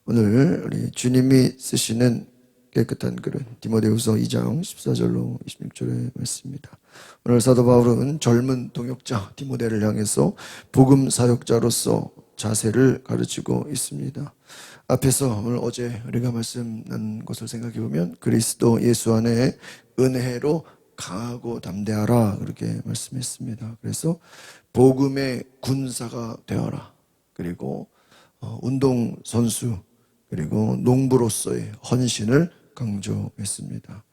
오늘 우리 주님이 쓰시는 깨끗한 글은 디모데후서 2장 14절로 26절의 말씀입니다. 오늘 사도 바울은 젊은 동역자 디모데를 향해서 복음 사역자로서 자세를 가르치고 있습니다. 앞에서 오늘 어제 우리가 말씀 나눈 것을 생각해 보면 그리스도 예수 안에 은혜로 강하고 담대하라 그렇게 말씀했습니다. 그래서 복음의 군사가 되어라. 그리고 운동선수 그리고 농부로서의 헌신을 강조했습니다.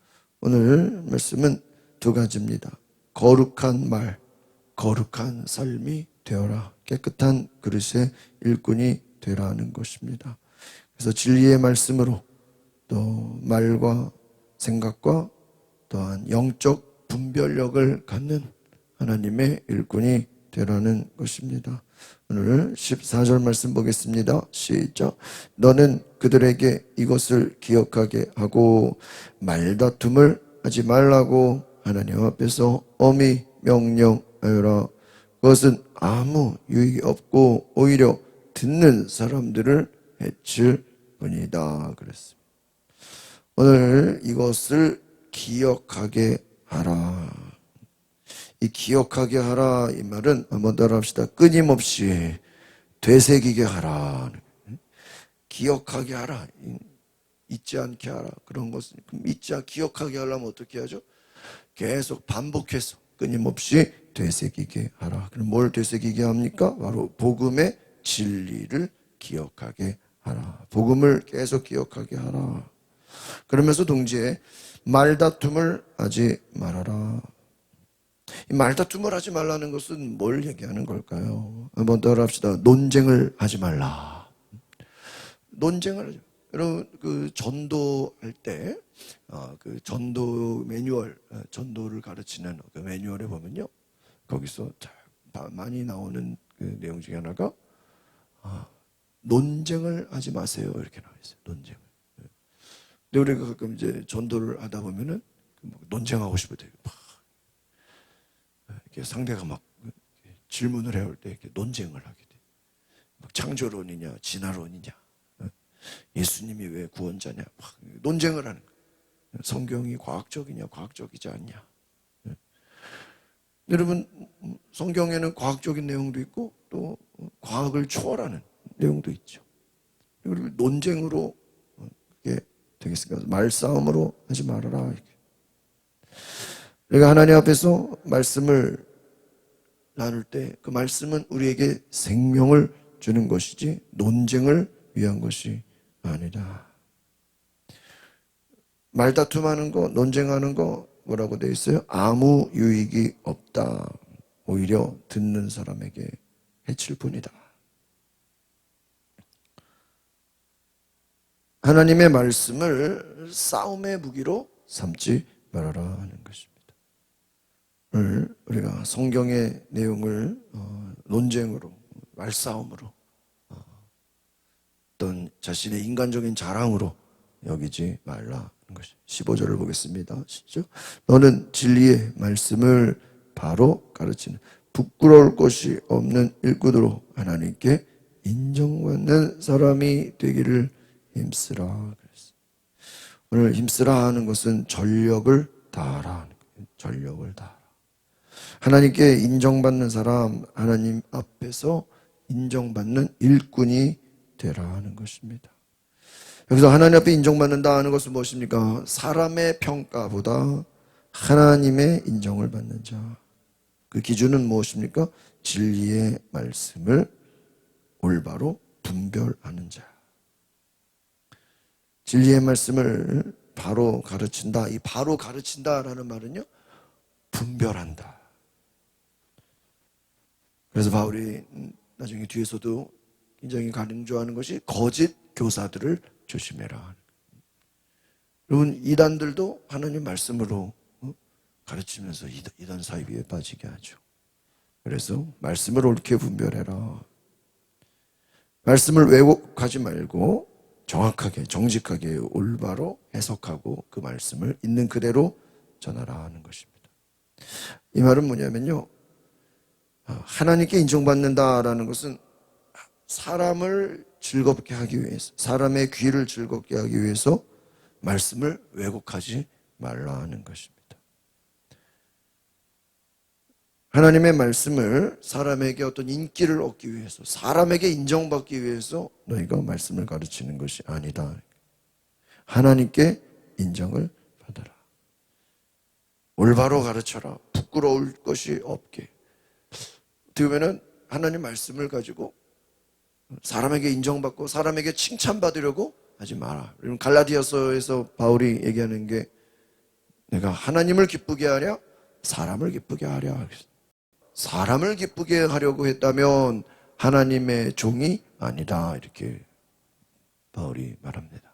오늘 말씀은 두 가지입니다. 거룩한 말, 거룩한 삶이 되어라. 깨끗한 그릇의 일꾼이 되라는 것입니다. 그래서 진리의 말씀으로 또 말과 생각과 또한 영적 분별력을 갖는 하나님의 일꾼이 되라는 것입니다. 오늘 14절 말씀 보겠습니다. 시작. 너는 그들에게 이것을 기억하게 하고 말다툼을 하지 말라고 하나님 앞에서 엄히 명령하여라. 그것은 아무 유익이 없고 오히려 듣는 사람들을 해칠 뿐이다 그랬습니다. 오늘 이것을 기억하게 하라. 이 기억하게 하라 이 말은 한번 따라 합시다. 끊임없이 되새기게 하라. 기억하게 하라. 잊지 않게 하라. 그런 것은 기억하게 하려면 어떻게 하죠? 계속 반복해서 끊임없이 되새기게 하라. 그럼 뭘 되새기게 합니까? 바로 복음의 진리를 기억하게 하라. 복음을 계속 기억하게 하라. 그러면서 동시에 말다툼을 하지 말아라. 이 말다툼을 하지 말라는 것은 뭘 얘기하는 걸까요? 한번 따라 합시다. 논쟁을 하지 말라. 논쟁을 하지. 여러분 그 전도할 때 그 전도 매뉴얼, 전도를 가르치는 그 매뉴얼에 보면요, 거기서 많이 나오는 그 내용 중에 하나가 논쟁을 하지 마세요 이렇게 나와 있어요. 논쟁을. 근데 우리가 가끔 이제 전도를 하다 보면은 논쟁하고 싶을 때 이렇게 상대가 막 질문을 해올 때 이렇게 논쟁을 하게 돼. 막 창조론이냐, 진화론이냐, 예수님이 왜 구원자냐, 막 논쟁을 하는 거예요. 성경이 과학적이냐, 과학적이지 않냐. 여러분, 성경에는 과학적인 내용도 있고 또 과학을 초월하는 내용도 있죠. 그리고 논쟁으로 이게 되겠습니까? 말싸움으로 하지 말아라. 이렇게. 우리가 하나님 앞에서 말씀을 나눌 때 그 말씀은 우리에게 생명을 주는 것이지 논쟁을 위한 것이 아니다. 말다툼하는 거, 논쟁하는 거 뭐라고 되어 있어요? 아무 유익이 없다. 오히려 듣는 사람에게 해칠 뿐이다. 하나님의 말씀을 싸움의 무기로 삼지 말아라 하는 것입니다. 오늘 우리가 성경의 내용을 논쟁으로, 말싸움으로, 어떤 자신의 인간적인 자랑으로 여기지 말라 하는 것입니다. 15절을 보겠습니다. 시죠? 너는 진리의 말씀을 바로 가르치는 부끄러울 것이 없는 일꾼으로 하나님께 인정받는 사람이 되기를 힘쓰라 그랬어요. 오늘 힘쓰라 하는 것은 전력을 다하라 하는 거예요. 전력을 다하라. 하나님께 인정받는 사람, 하나님 앞에서 인정받는 일꾼이 되라 하는 것입니다. 여기서 하나님 앞에 인정받는다 하는 것은 무엇입니까? 사람의 평가보다 하나님의 인정을 받는 자. 그 기준은 무엇입니까? 진리의 말씀을 올바로 분별하는 자. 진리의 말씀을 바로 가르친다. 이 바로 가르친다라는 말은요, 분별한다. 그래서 바울이 나중에 뒤에서도 굉장히 강조하는 것이 거짓 교사들을 조심해라. 여러분, 이단들도 하나님 말씀으로 가르치면서 이단 사이비에 빠지게 하죠. 그래서 말씀을 옳게 분별해라. 말씀을 왜곡하지 말고 정확하게, 정직하게, 올바로 해석하고 그 말씀을 있는 그대로 전하라 하는 것입니다. 이 말은 뭐냐면요, 하나님께 인정받는다라는 것은 사람을 즐겁게 하기 위해서, 사람의 귀를 즐겁게 하기 위해서 말씀을 왜곡하지 말라 하는 것입니다. 하나님의 말씀을 사람에게 어떤 인기를 얻기 위해서, 사람에게 인정받기 위해서 너희가 말씀을 가르치는 것이 아니다. 하나님께 인정을 받아라. 올바로 가르쳐라. 부끄러울 것이 없게. 어떻게 보면 하나님 말씀을 가지고 사람에게 인정받고 사람에게 칭찬받으려고 하지 마라. 갈라디아서에서 바울이 얘기하는 게 내가 하나님을 기쁘게 하랴 사람을 기쁘게 하랴. 사람을 기쁘게 하려고 했다면 하나님의 종이 아니다. 이렇게 바울이 말합니다.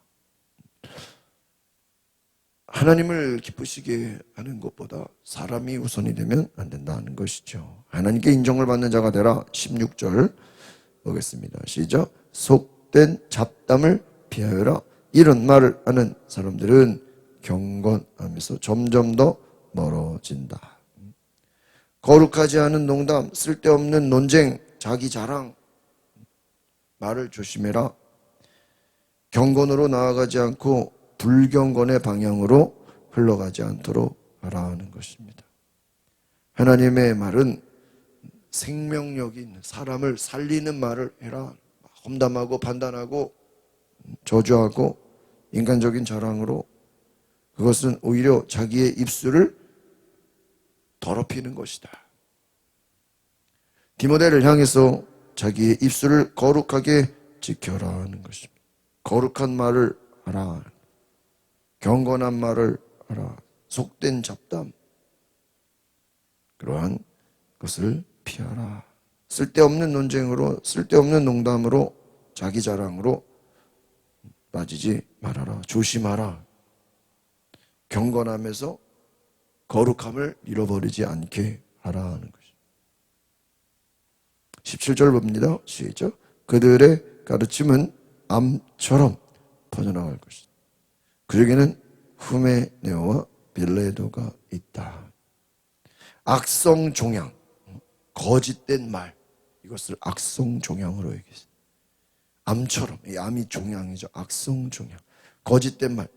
하나님을 기쁘시게 하는 것보다 사람이 우선이 되면 안 된다는 것이죠. 하나님께 인정을 받는 자가 되라. 16절 보겠습니다. 시작. 속된 잡담을 피하여라. 이런 말을 하는 사람들은 경건하면서 점점 더 멀어진다. 거룩하지 않은 농담, 쓸데없는 논쟁, 자기 자랑, 말을 조심해라. 경건으로 나아가지 않고 불경건의 방향으로 흘러가지 않도록 하라는 것입니다. 하나님의 말은 생명력이 있는, 사람을 살리는 말을 해라. 험담하고 판단하고 저주하고 인간적인 자랑으로, 그것은 오히려 자기의 입술을 더럽히는 것이다. 디모데를 향해서 자기의 입술을 거룩하게 지켜라 하는 것입니다. 거룩한 말을 하라. 경건한 말을 하라. 속된 잡담, 그러한 것을 피하라. 쓸데없는 논쟁으로, 쓸데없는 농담으로, 자기 자랑으로 빠지지 말아라. 조심하라. 경건함에서 거룩함을 잃어버리지 않게 하라 하는 것입니다. 17절 봅니다. 시작. 그들의 가르침은 암처럼 퍼져나갈 것이다. 그에게는 후메네오와 빌레도가 있다. 악성종양, 거짓된 말, 이것을 악성종양으로 얘기했습니다. 암처럼, 이 암이 종양이죠. 악성종양, 거짓된 말.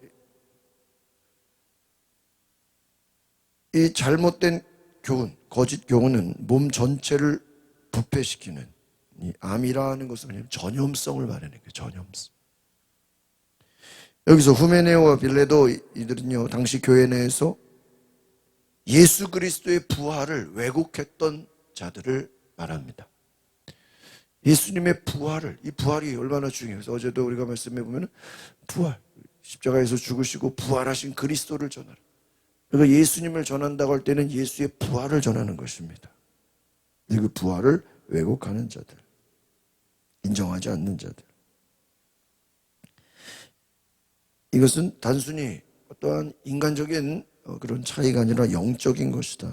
이 잘못된 교훈, 거짓 교훈은 몸 전체를 부패시키는, 이 암이라는 것은 뭐냐면 전염성을 말하는 거예요. 전염성. 여기서 후메네오와 빌레도, 이들은요 당시 교회 내에서 예수 그리스도의 부활을 왜곡했던 자들을 말합니다. 예수님의 부활을, 이 부활이 얼마나 중요해서 어제도 우리가 말씀해 보면 부활, 십자가에서 죽으시고 부활하신 그리스도를 전하라. 그러니까 예수님을 전한다고 할 때는 예수의 부활을 전하는 것입니다. 그 부활을 왜곡하는 자들, 인정하지 않는 자들, 이것은 단순히 어떠한 인간적인 그런 차이가 아니라 영적인 것이다.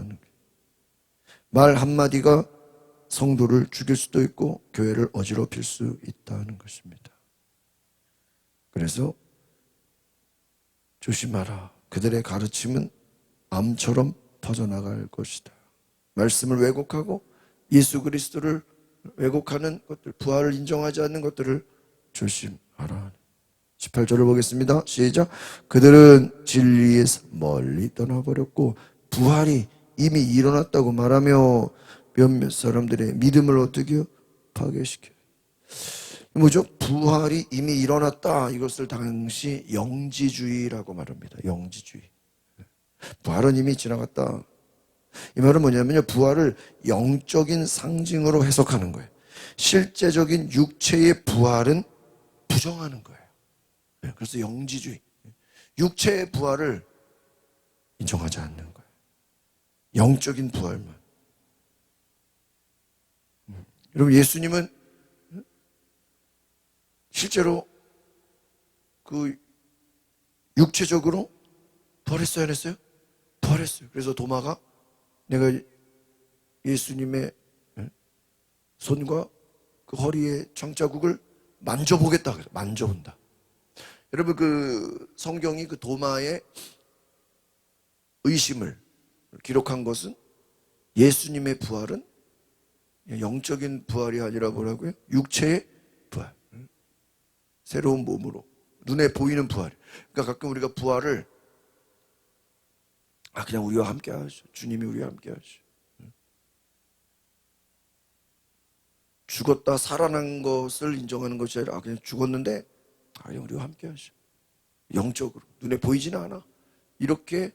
말 한마디가 성도를 죽일 수도 있고 교회를 어지럽힐 수 있다는 것입니다. 그래서 조심하라. 그들의 가르침은 암처럼 퍼져나갈 것이다. 말씀을 왜곡하고 예수 그리스도를 왜곡하는 것들, 부활을 인정하지 않는 것들을 조심하라. 18절을 보겠습니다. 시작. 그들은 진리에서 멀리 떠나버렸고 부활이 이미 일어났다고 말하며 몇몇 사람들의 믿음을 어떻게 파괴시켜요. 뭐죠? 부활이 이미 일어났다. 이것을 당시 영지주의라고 말합니다. 영지주의. 부활은 이미 지나갔다. 이 말은 뭐냐면요, 부활을 영적인 상징으로 해석하는 거예요. 실제적인 육체의 부활은 부정하는 거예요. 그래서 영지주의, 육체의 부활을 인정하지 않는 거예요. 영적인 부활만. 여러분, 예수님은 실제로 그 육체적으로 부활했어요, 안 했어요? 부활했어요. 그래서 도마가 내가 예수님의 손과 그 허리의 장자국을 만져보겠다. 그래서 만져본다. 여러분, 그 성경이 그 도마의 의심을 기록한 것은 예수님의 부활은 영적인 부활이 아니라 뭐라고요? 육체의 부활. 새로운 몸으로 눈에 보이는 부활. 그러니까 가끔 우리가 부활을 그냥 우리와 함께 하죠. 주님이 우리와 함께 하죠. 죽었다 살아난 것을 인정하는 것이 아니라 그냥 죽었는데 그냥 우리와 함께 하죠. 영적으로 눈에 보이지는 않아. 이렇게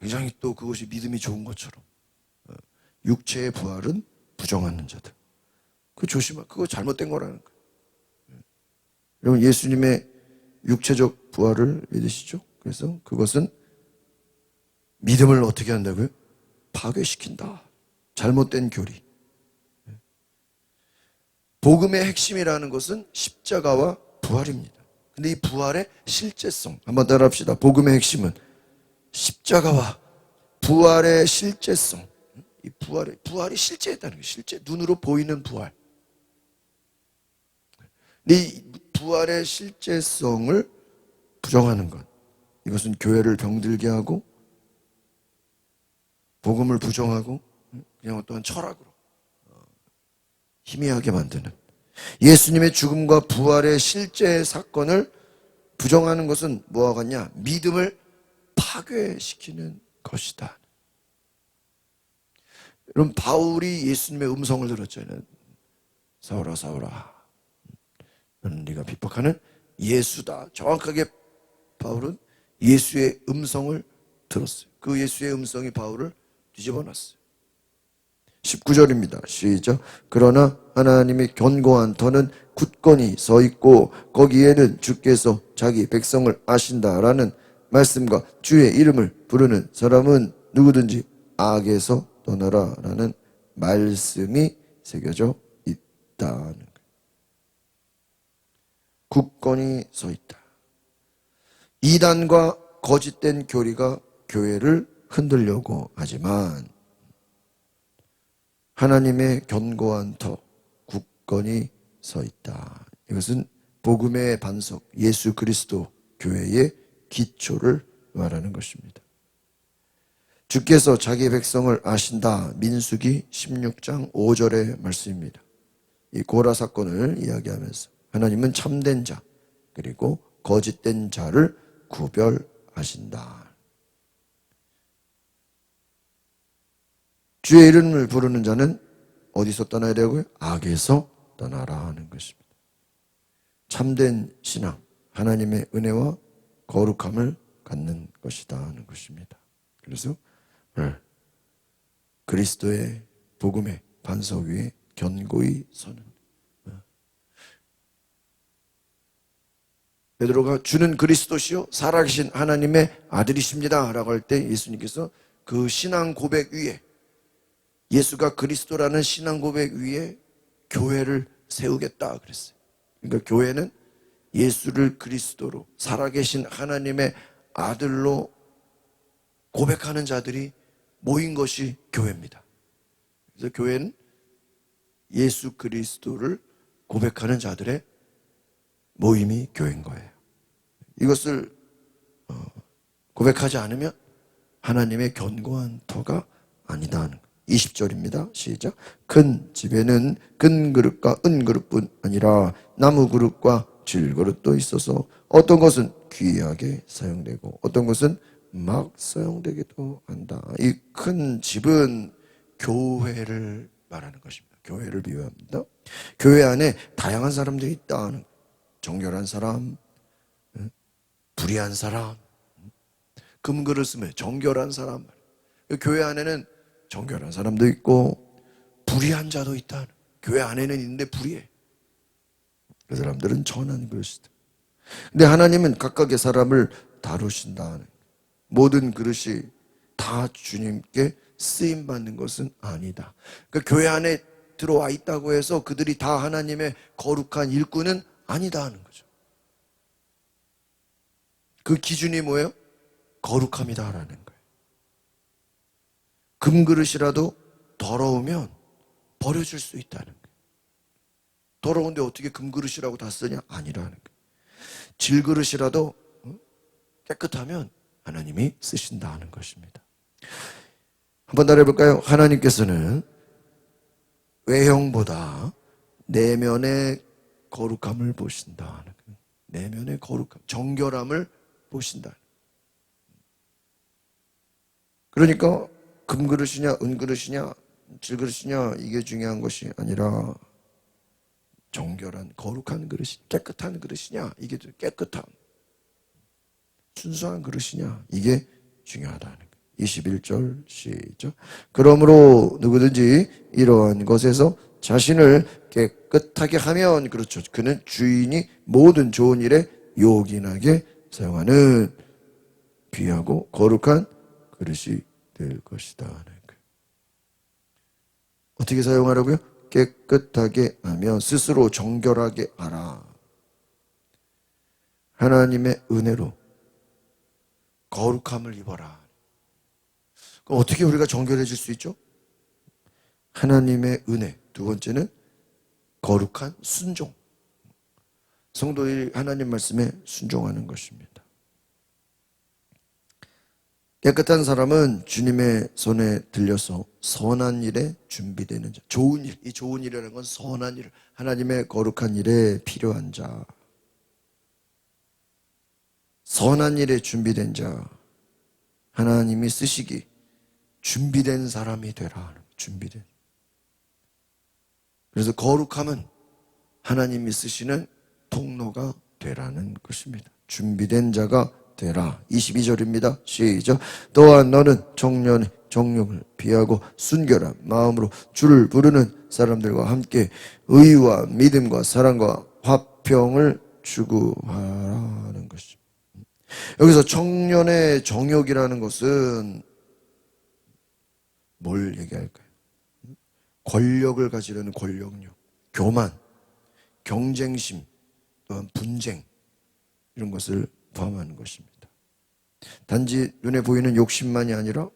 굉장히 또 그것이 믿음이 좋은 것처럼 육체의 부활은 부정하는 자들. 그거 조심하. 그거 잘못된 거라는 거예요. 여러분 예수님의 육체적 부활을 믿으시죠? 그래서 그것은 믿음을 어떻게 한다고요? 파괴시킨다. 잘못된 교리. 복음의 핵심이라는 것은 십자가와 부활입니다. 근데 이 부활의 실제성 한번 따라합시다. 복음의 핵심은 십자가와 부활의 실제성. 이 부활이 실제했다는 거예요. 실제 눈으로 보이는 부활. 근데 이 부활의 실제성을 부정하는 것, 이것은 교회를 병들게 하고 복음을 부정하고 그냥 어떠한 철학으로 희미하게 만드는, 예수님의 죽음과 부활의 실제 사건을 부정하는 것은 뭐와 같냐? 믿음을 파괴시키는 것이다. 여러분 바울이 예수님의 음성을 들었잖아요. 사울아 사울아 너는 네가 핍박하는 예수다. 정확하게 바울은 예수의 음성을 들었어요. 그 예수의 음성이 바울을 뒤집어놨어요. 19절입니다. 시작. 그러나 하나님의 견고한 터는 굳건히 서 있고 거기에는 주께서 자기 백성을 아신다라는 말씀과 주의 이름을 부르는 사람은 누구든지 악에서 떠나라라는 말씀이 새겨져 있다는 거예요. 굳건히 서 있다. 이단과 거짓된 교리가 교회를 흔들려고 하지만 하나님의 견고한 터, 굳건히 서 있다. 이것은 복음의 반석, 예수 그리스도 교회의 기초를 말하는 것입니다. 주께서 자기 백성을 아신다. 민수기 16장 5절의 말씀입니다. 이 고라 사건을 이야기하면서 하나님은 참된 자 그리고 거짓된 자를 구별하신다. 주의 이름을 부르는 자는 어디서 떠나야 되고요? 악에서 떠나라 하는 것입니다. 참된 신앙, 하나님의 은혜와 거룩함을 갖는 것이다 하는 것입니다. 그래서 그리스도의 복음의 반석 위에 견고히 서는, 베드로가 주는 그리스도시요 살아계신 하나님의 아들이십니다 라고 할 때 예수님께서 그 신앙 고백 위에, 예수가 그리스도라는 신앙 고백 위에 교회를 세우겠다 그랬어요. 그러니까 교회는 예수를 그리스도로 살아계신 하나님의 아들로 고백하는 자들이 모인 것이 교회입니다. 그래서 교회는 예수 그리스도를 고백하는 자들의 모임이 교회인 거예요. 이것을 고백하지 않으면 하나님의 견고한 터가 아니다 하는 거예요. 20절입니다. 시작. 큰 집에는 큰 그릇과 은 그릇뿐 아니라 나무 그릇과 질 그릇도 있어서 어떤 것은 귀하게 사용되고 어떤 것은 막 사용되기도 한다. 이 큰 집은 교회를 말하는 것입니다. 교회를 비유합니다. 교회 안에 다양한 사람들이 있다. 정결한 사람, 불의한 사람, 금그릇 쓰면 정결한 사람. 교회 안에는 정결한 사람도 있고 불의한 자도 있다. 교회 안에는 있는데 불의해. 그 사람들은 전한 그릇이다. 근데 하나님은 각각의 사람을 다루신다. 모든 그릇이 다 주님께 쓰임받는 것은 아니다. 그러니까 교회 안에 들어와 있다고 해서 그들이 다 하나님의 거룩한 일꾼은 아니다 하는 거죠. 그 기준이 뭐예요? 거룩함이다라는 거예요. 금그릇이라도 더러우면 버려줄 수 있다는 거예요. 더러운데 어떻게 금그릇이라고 다 쓰냐? 아니라는 거예요. 질그릇이라도 깨끗하면 하나님이 쓰신다 하는 것입니다. 한번 따라해 볼까요? 하나님께서는 외형보다 내면의 거룩함을 보신다. 내면의 거룩함, 정결함을 보신다. 그러니까 금그릇이냐 은그릇이냐 질그릇이냐 이게 중요한 것이 아니라 정결한 거룩한 그릇이 깨끗한 그릇이냐 이게 깨끗한 순수한 그릇이냐 이게 중요하다는 거예요. 21절 시작. 그러므로 누구든지 이러한 것에서 자신을 깨끗하게 하면 그렇죠. 그는 주인이 모든 좋은 일에 요긴하게 사용하는 귀하고 거룩한 그릇이 될 것이다. 어떻게 사용하라고요? 깨끗하게 하며 스스로 정결하게 하라. 하나님의 은혜로 거룩함을 입어라. 그럼 어떻게 우리가 정결해질 수 있죠? 하나님의 은혜. 두 번째는 거룩한 순종. 성도들이 하나님 말씀에 순종하는 것입니다. 깨끗한 사람은 주님의 손에 들려서 선한 일에 준비되는 자. 좋은 일, 이 좋은 일이라는 건 선한 일, 하나님의 거룩한 일에 필요한 자. 선한 일에 준비된 자. 하나님이 쓰시기 준비된 사람이 되라. 준비된. 그래서 거룩함은 하나님이 쓰시는 통로가 되라는 것입니다. 준비된 자가 되라. 22절입니다. 시작. 또한 너는 청년의 정욕을 피하고 순결한 마음으로 주를 부르는 사람들과 함께 의와 믿음과 사랑과 화평을 추구하라는 것입니다. 여기서 청년의 정욕이라는 것은 뭘 얘기할까요? 권력을 가지려는 권력욕, 교만, 경쟁심, 또한 분쟁 이런 것을 포함하는 것입니다. 단지 눈에 보이는 욕심만이 아니라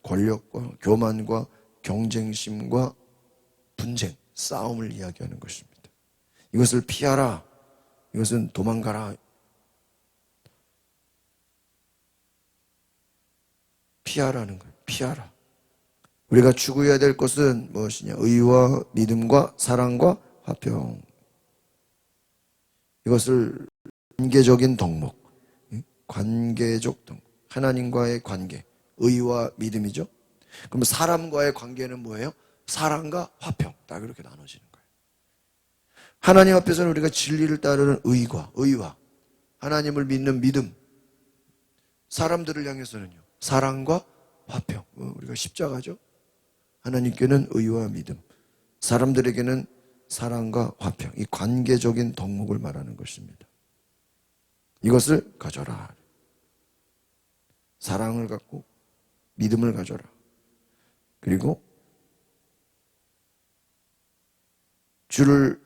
권력과 교만과 경쟁심과 분쟁, 싸움을 이야기하는 것입니다. 이것을 피하라. 이것은 도망가라. 피하라는 거예요. 피하라. 우리가 추구해야 될 것은 무엇이냐? 의와 믿음과 사랑과 화평. 이것을 관계적인 덕목, 관계적 덕목, 하나님과의 관계, 의와 믿음이죠. 그럼 사람과의 관계는 뭐예요? 사랑과 화평. 딱 이렇게 나눠지는 거예요. 하나님 앞에서는 우리가 진리를 따르는 의와 하나님을 믿는 믿음, 사람들을 향해서는요 사랑과 화평. 우리가 십자가죠. 하나님께는 의와 믿음, 사람들에게는 사랑과 화평. 이 관계적인 덕목을 말하는 것입니다. 이것을 가져라. 사랑을 갖고 믿음을 가져라. 그리고 주를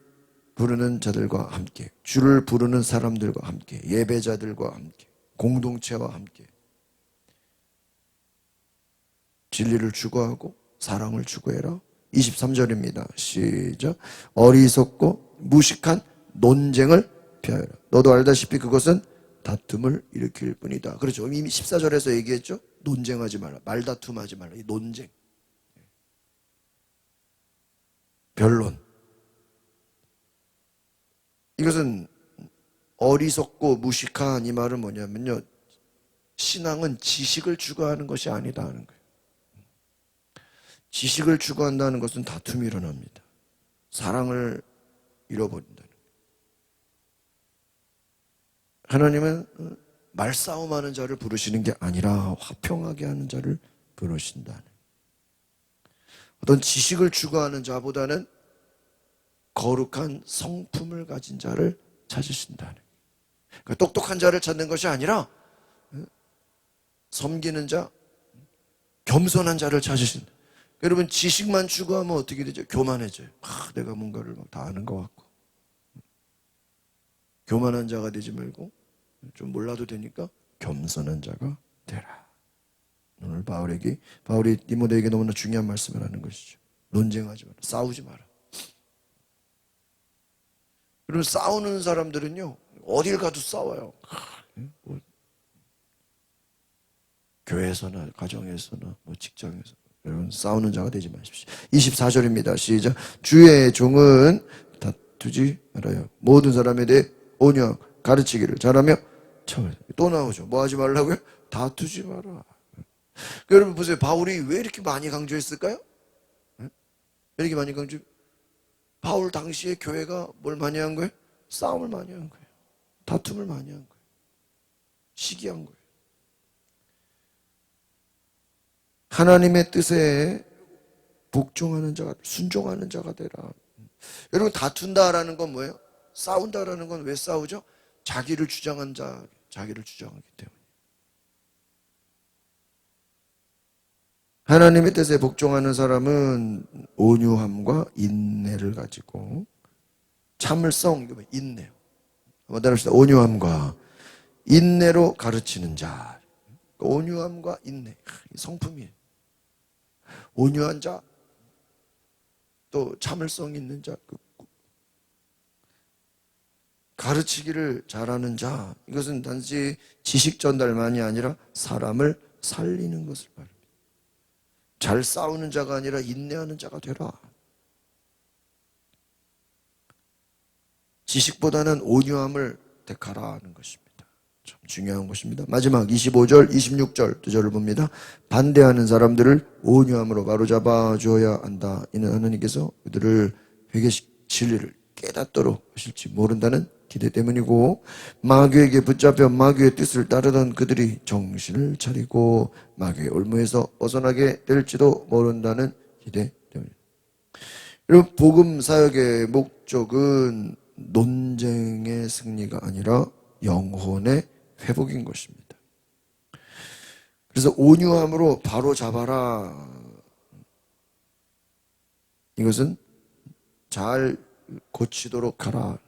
부르는 자들과 함께, 주를 부르는 사람들과 함께, 예배자들과 함께, 공동체와 함께 진리를 추구하고 사랑을 추구해라. 23절입니다. 시작. 어리석고 무식한 논쟁을 피하여라. 너도 알다시피 그것은 다툼을 일으킬 뿐이다. 그렇죠. 이미 14절에서 얘기했죠. 논쟁하지 말라. 말다툼하지 말라. 이 논쟁. 변론. 이것은 어리석고 무식한 이 말은 뭐냐면요. 신앙은 지식을 추구하는 것이 아니다 하는 거예요. 지식을 추구한다는 것은 다툼이 일어납니다. 사랑을 잃어버린다는 거예요. 하나님은 말싸움하는 자를 부르시는 게 아니라 화평하게 하는 자를 부르신다는 거예요. 어떤 지식을 추구하는 자보다는 거룩한 성품을 가진 자를 찾으신다는 거예요. 그러니까 똑똑한 자를 찾는 것이 아니라 섬기는 자, 겸손한 자를 찾으신다. 여러분 지식만 추구하면 어떻게 되죠? 교만해져요. 내가 뭔가를 다 아는 것 같고. 교만한 자가 되지 말고 좀 몰라도 되니까 겸손한 자가 되라. 오늘 바울이 디모데에게 너무나 중요한 말씀을 하는 것이죠. 논쟁하지 마라. 싸우지 마라. 그리고 싸우는 사람들은요 어딜 가도 싸워요. 교회에서나 가정에서나 직장에서. 여러분 싸우는 자가 되지 마십시오. 24절입니다. 시작. 주의 종은 다투지 말아요. 모든 사람에 대해 온유하고 가르치기를 잘하며 또 나오죠. 뭐 하지 말라고요? 다투지 마라. 여러분 보세요. 바울이 왜 이렇게 많이 강조했을까요? 왜 이렇게 많이 강조? 바울 당시에 교회가 뭘 많이 한 거예요? 싸움을 많이 한 거예요. 다툼을 많이 한 거예요. 시기한 거예요. 하나님의 뜻에 복종하는 자가, 순종하는 자가 되라. 여러분, 다툰다라는 건 뭐예요? 싸운다라는 건 왜 싸우죠? 자기를 주장한 자, 자기를 주장하기 때문에. 하나님의 뜻에 복종하는 사람은 온유함과 인내를 가지고, 참을성, 이거 인내요. 한번 따라합시다. 온유함과 인내로 가르치는 자. 온유함과 인내, 성품이에요. 온유한 자, 또 참을성 있는 자, 가르치기를 잘하는 자. 이것은 단지 지식 전달만이 아니라 사람을 살리는 것을 말합니다. 잘 싸우는 자가 아니라 인내하는 자가 되라. 지식보다는 온유함을 택하라 하는 것입니다. 참 중요한 것입니다. 마지막 25절, 26절 두 절을 봅니다. 반대하는 사람들을 온유함으로 바로잡아 주어야 한다. 이는 하나님께서 그들을 회개식 진리를 깨닫도록 하실지 모른다는 기대 때문이고, 마귀에게 붙잡혀 마귀의 뜻을 따르던 그들이 정신을 차리고 마귀의 올무에서 벗어나게 될지도 모른다는 기대 때문입니다. 여러분, 복음 사역의 목적은 논쟁의 승리가 아니라 영혼의 회복인 것입니다. 그래서 온유함으로 바로 잡아라. 이것은 잘 고치도록 하라.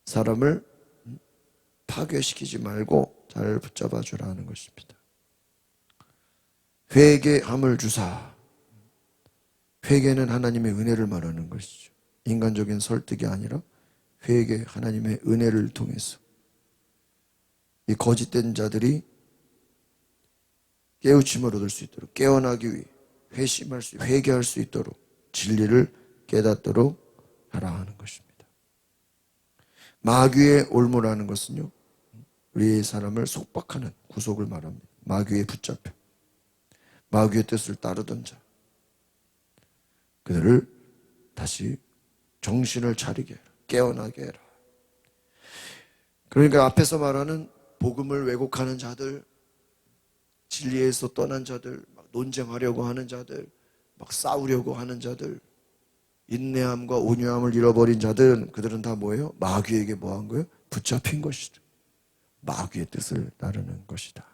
사람을 파괴시키지 말고 잘 붙잡아 주라 하는 것입니다. 회개함을 주사. 회개는 하나님의 은혜를 말하는 것이죠. 인간적인 설득이 아니라 회개, 하나님의 은혜를 통해서 이 거짓된 자들이 깨우침을 얻을 수 있도록, 깨어나기 위해 회심할 수, 회개할 수 있도록 진리를 깨닫도록 하라 하는 것입니다. 마귀의 올무라는 것은요, 우리의 사람을 속박하는 구속을 말합니다. 마귀에 붙잡혀 마귀의 뜻을 따르던 자, 그들을 다시 정신을 차리게 해라. 깨어나게 해라. 그러니까 앞에서 말하는 복음을 왜곡하는 자들, 진리에서 떠난 자들, 막 논쟁하려고 하는 자들, 막 싸우려고 하는 자들, 인내함과 온유함을 잃어버린 자들은, 그들은 다 뭐예요? 마귀에게 뭐 한 거예요? 붙잡힌 것이다. 마귀의 뜻을 따르는 것이다.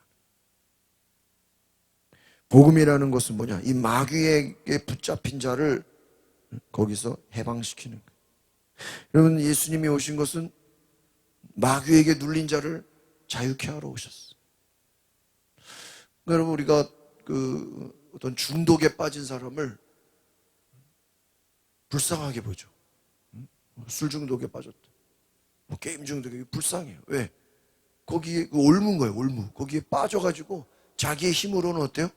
복음이라는 것은 뭐냐? 이 마귀에게 붙잡힌 자를 거기서 해방시키는 거예요. 여러분, 예수님이 오신 것은 마귀에게 눌린 자를 자유케 하러 오셨어요. 여러분, 우리가 어떤 중독에 빠진 사람을 불쌍하게 보죠. 술 중독에 빠졌다. 뭐 게임 중독에 불쌍해요. 왜? 거기에 올무인 거예요. 올무. 거기에 빠져가지고 자기의 힘으로는 어때요?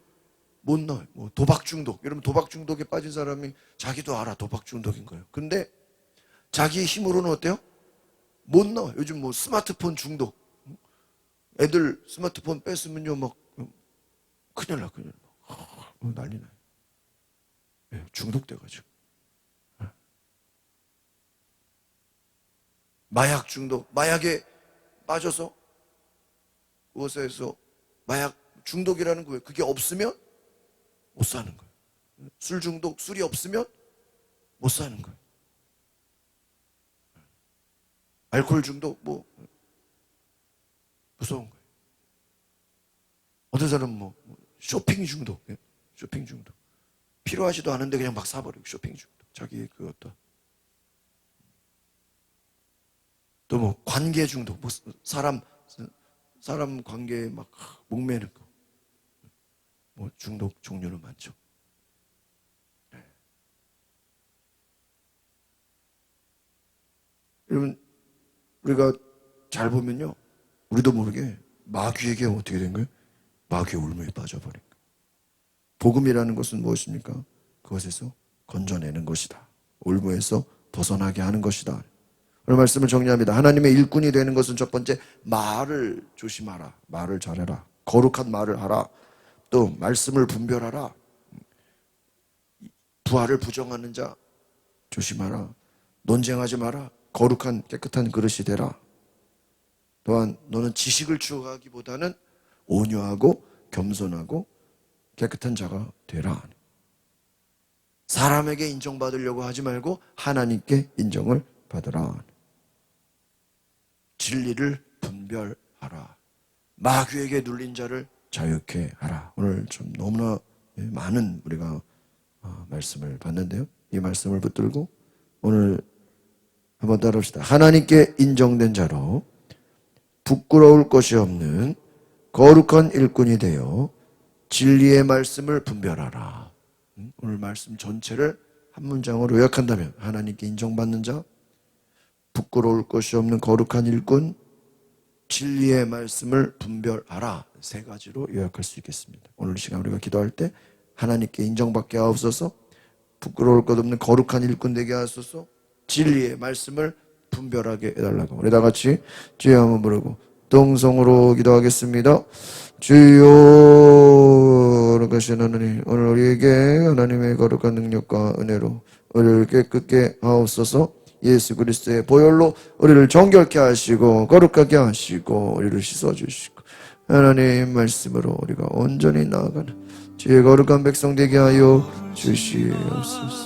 못 나와요. 뭐 도박 중독. 여러분, 도박 중독에 빠진 사람이 자기도 알아. 도박 중독인 거예요. 근데 자기의 힘으로는 어때요? 못 나와요. 요즘 뭐 스마트폰 중독. 애들 스마트폰 뺐으면요, 막 큰일 나, 큰일 나. 난리 나요. 네, 중독돼가지고. 마약 중독, 마약에 빠져서 그곳에서 마약 중독이라는 거예요. 그게 없으면 못 사는 거예요. 술 중독, 술이 없으면 못 사는 거예요. 알코올 중독, 뭐 무서운 거예요. 어떤 사람은 뭐 쇼핑 중독, 쇼핑 중독. 필요하지도 않은데 그냥 막 사버리고 쇼핑 중독. 자기 그 어떤 또 뭐 관계 중독, 뭐 사람 관계에 막 목매는 거. 뭐 중독 종류는 많죠. 네. 여러분, 우리가 잘 보면요, 우리도 모르게 마귀에게 어떻게 된 거예요? 마귀의 올무에 빠져버린 거예요. 복음이라는 것은 무엇입니까? 그것에서 건져내는 것이다. 올무에서 벗어나게 하는 것이다. 오늘 말씀을 정리합니다. 하나님의 일꾼이 되는 것은 첫 번째, 말을 조심하라. 말을 잘해라. 거룩한 말을 하라. 또 말씀을 분별하라. 부활을 부정하는 자 조심하라. 논쟁하지 마라. 거룩한 깨끗한 그릇이 되라. 또한 너는 지식을 추구하기보다는 온유하고 겸손하고 깨끗한 자가 되라. 사람에게 인정받으려고 하지 말고 하나님께 인정을 받으라. 진리를 분별하라. 마귀에게 눌린 자를 자유케 하라. 오늘 좀 너무나 많은 우리가 말씀을 봤는데요. 이 말씀을 붙들고 오늘 한번 따라합시다. 하나님께 인정된 자로 부끄러울 것이 없는 거룩한 일꾼이 되어 진리의 말씀을 분별하라. 오늘 말씀 전체를 한 문장으로 요약한다면 하나님께 인정받는 자, 부끄러울 것이 없는 거룩한 일꾼, 진리의 말씀을 분별하라. 세 가지로 요약할 수 있겠습니다. 오늘 시간 우리가 기도할 때 하나님께 인정받게 하옵소서, 부끄러울 것 없는 거룩한 일꾼 되게 하소서, 진리의 말씀을 분별하게 해달라고. 우리 다 같이 주여 한번 부르고 동성으로 기도하겠습니다. 주여, 거룩하신 하나님, 오늘 우리에게 하나님의 거룩한 능력과 은혜로 우리를 깨끗게 하옵소서. 예수 그리스도의 보혈로 우리를 정결케 하시고 거룩하게 하시고 우리를 씻어주시고 하나님 말씀으로 우리가 온전히 나아가는 주의 거룩한 백성 되게 하여 주시옵소서.